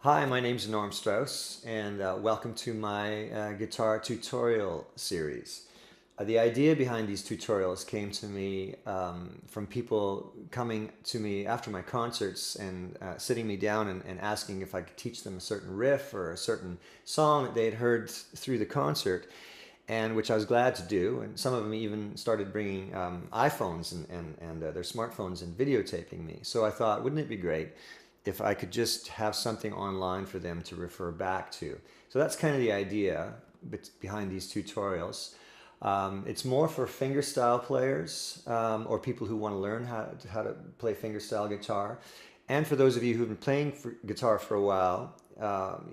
Hi, my name is Strauss, and welcome to my guitar tutorial series. The idea behind these tutorials came to me from people coming to me after my concerts and sitting me down and asking if I could teach them a certain riff or a certain song that they had heard through the concert, and which I was glad to do. And some of them even started bringing iPhones and their smartphones and videotaping me. So I thought, wouldn't it be great if I could just have something online for them to refer back to. So that's kind of the idea behind these tutorials. It's more for fingerstyle players or people who want to learn how to play fingerstyle guitar. And for those of you who've been playing guitar for a while,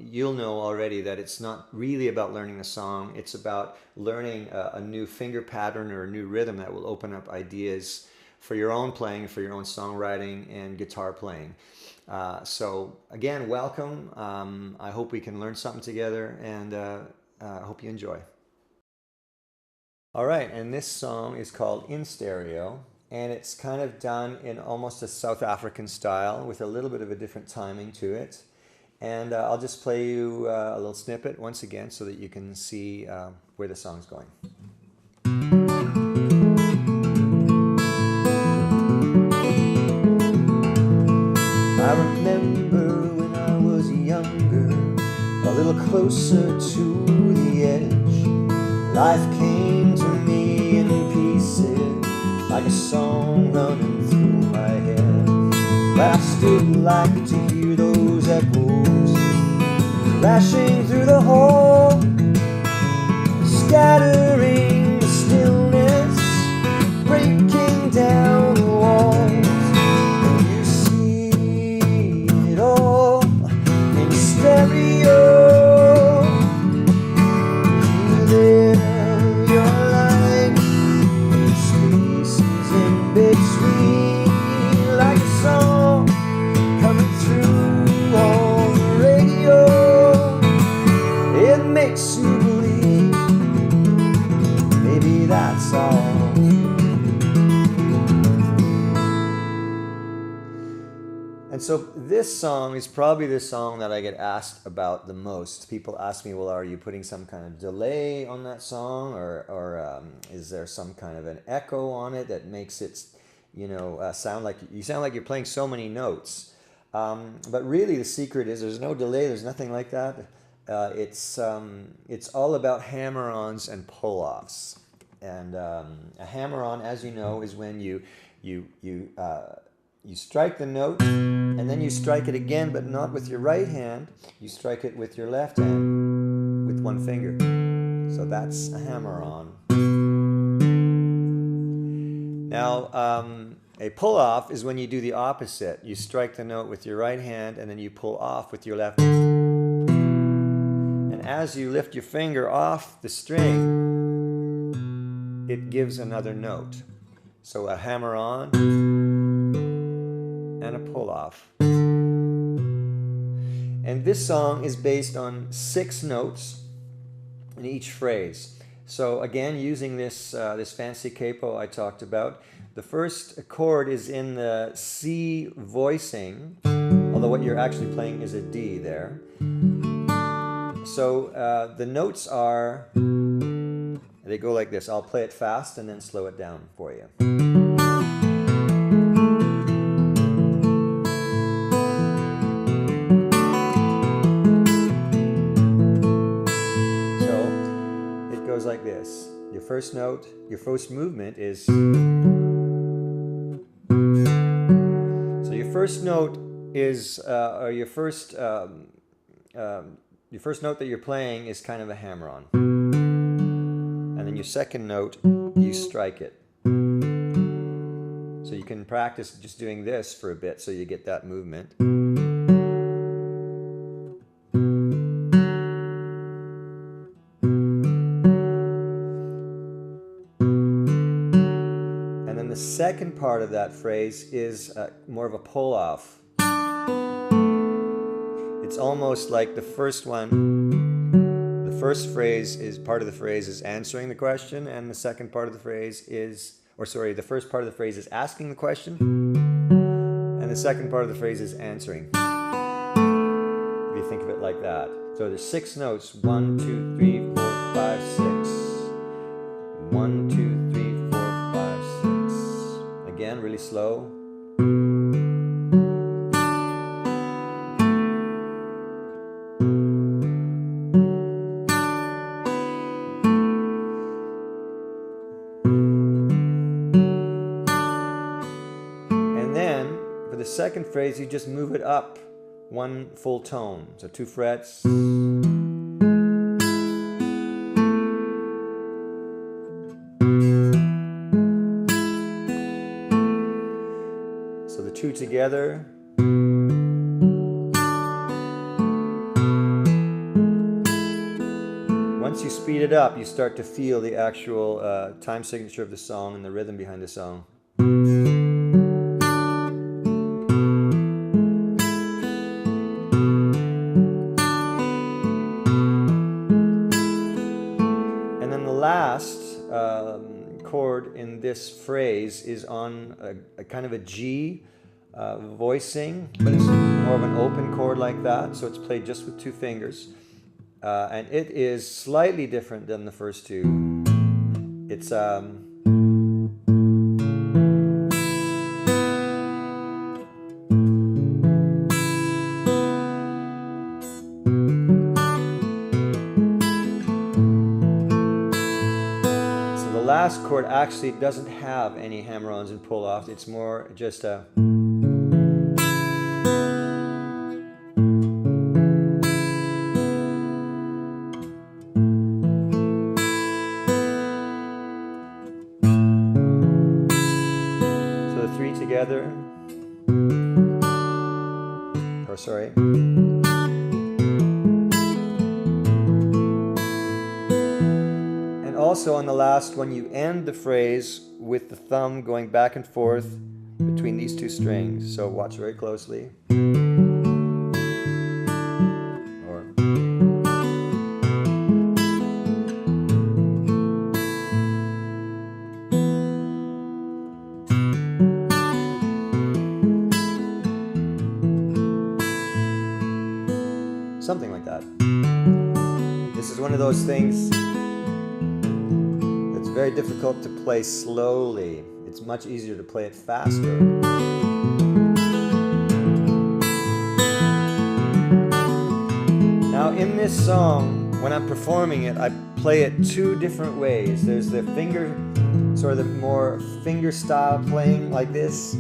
you'll know already that it's not really about learning a song. It's about learning a new finger pattern or a new rhythm that will open up ideas for your own playing, for your own songwriting and guitar playing. So again, welcome. I hope we can learn something together, and I hope you enjoy. All right, and this song is called In Stereo, and it's kind of done in almost a South African style with a little bit of a different timing to it. And I'll just play you a little snippet once again so that you can see where the song's going. I remember when I was younger, a little closer to the edge. Life came to me in pieces, like a song running through my head. But I still like to hear those echoes crashing through the hall, scattering the stillness, breaking down the walls. Stereo, you live your life in spaces in between, like a song coming through on the radio. It makes you believe maybe that's all. And so this song is probably the song that I get asked about the most. People ask me, well, are you putting some kind of delay on that song, or is there some kind of an echo on it that makes it, sound like you're playing so many notes? But really the secret is there's no delay, there's nothing like that. It's all about hammer-ons and pull-offs. And a hammer-on, as you know, is when you strike the note, and then you strike it again, but not with your right hand. You strike it with your left hand, with one finger. So that's a hammer-on. Now, a pull-off is when you do the opposite. You strike the note with your right hand, and then you pull off with your left hand. And as you lift your finger off the string, it gives another note. So a hammer-on and a pull-off. And this song is based on 6 notes in each phrase. So again, using this fancy capo I talked about, the first chord is in the C voicing, although what you're actually playing is a D there. So the notes are, they go like this. I'll play it fast and then slow it down for you. Like this. Your first note, your first movement is, so your first note is, or your first note that you're playing is kind of a hammer-on, and then your second note, you strike it. So you can practice just doing this for a bit so you get that movement. The second part of that phrase is more of a pull-off. It's almost like the first one. The first phrase is, part of the phrase is answering the question, and the second part of the phrase is, the first part of the phrase is asking the question, and the second part of the phrase is answering. If you you think of it like that. So there's 6 notes. 1, 2, 3, 4, 5, 6. 1, 2, 3, 4, 5, 6. Again, really slow. And then for the second phrase, you just move it up 1 full tone. So 2 frets. So the 2 together. Once you speed it up, you start to feel the actual time signature of the song and the rhythm behind the song. And then the last chord in this phrase is on a kind of a G voicing, but it's more of an open chord like that, so it's played just with 2 fingers. And it is slightly different than the first 2. It's so the last chord actually doesn't have any hammer-ons and pull-offs. It's more just a together, or sorry. And also on the last one, you end the phrase with the thumb going back and forth between these 2 strings. So watch very closely. Something like that. This is one of those things that's very difficult to play slowly. It's much easier to play it faster. Now in this song, when I'm performing it, I play it 2 different ways. There's the finger, sort of the more finger style playing like this.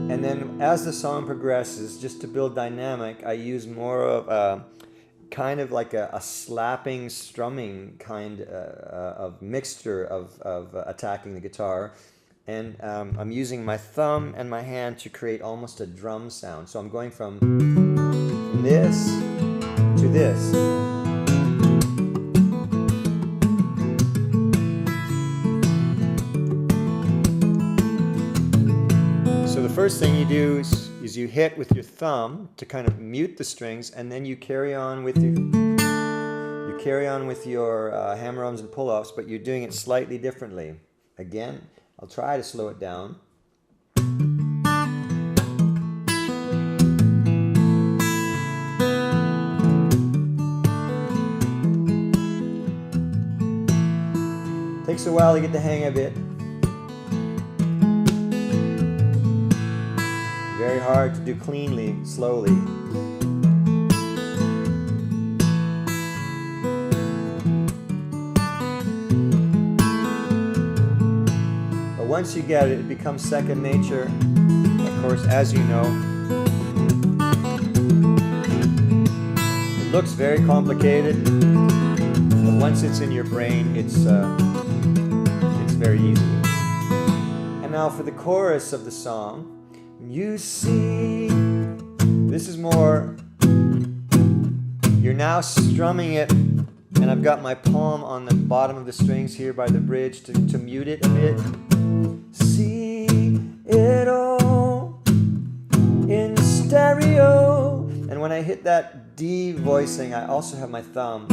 And then as the song progresses, just to build dynamic, I use more of a kind of like a slapping, strumming kind of mixture of attacking the guitar. And I'm using my thumb and my hand to create almost a drum sound. So I'm going from this to this. So the first thing you do is you hit with your thumb to kind of mute the strings, and then you carry on with your hammer-ons and pull-offs, but you're doing it slightly differently. Again, I'll try to slow it down. Takes a while to get the hang of it. Very hard to do cleanly, slowly. But once you get it, it becomes second nature. Of course, as you know, it looks very complicated, but once it's in your brain, it's very easy. And now for the chorus of the song, you see, this is more, you're now strumming it, and I've got my palm on the bottom of the strings here by the bridge to mute it a bit. See it all in stereo. And when I hit that D voicing, I also have my thumb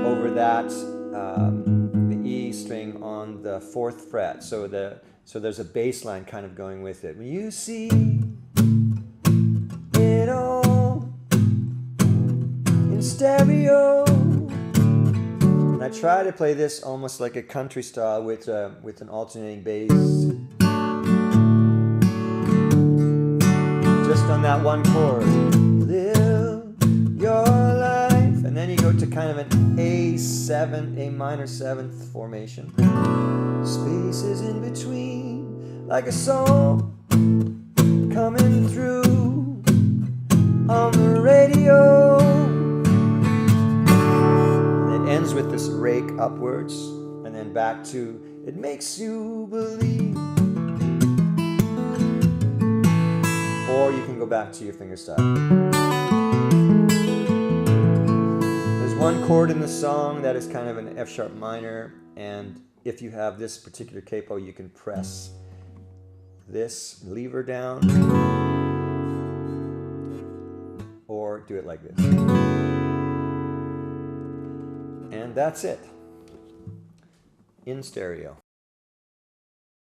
over that, the E string on the 4th fret. So there's a bass line kind of going with it. When you see try to play this almost like a country style with an alternating bass. Just on that one chord. Live your life. And then you go to kind of an A7, A minor 7th formation. Spaces in between, like a song coming through on the radio. And it ends with this rake upwards, and then back to it makes you believe. Or you can go back to your fingerstyle. There's one chord in the song that is kind of an F sharp minor, and if you have this particular capo, you can press this lever down or do it like this. And that's it in stereo.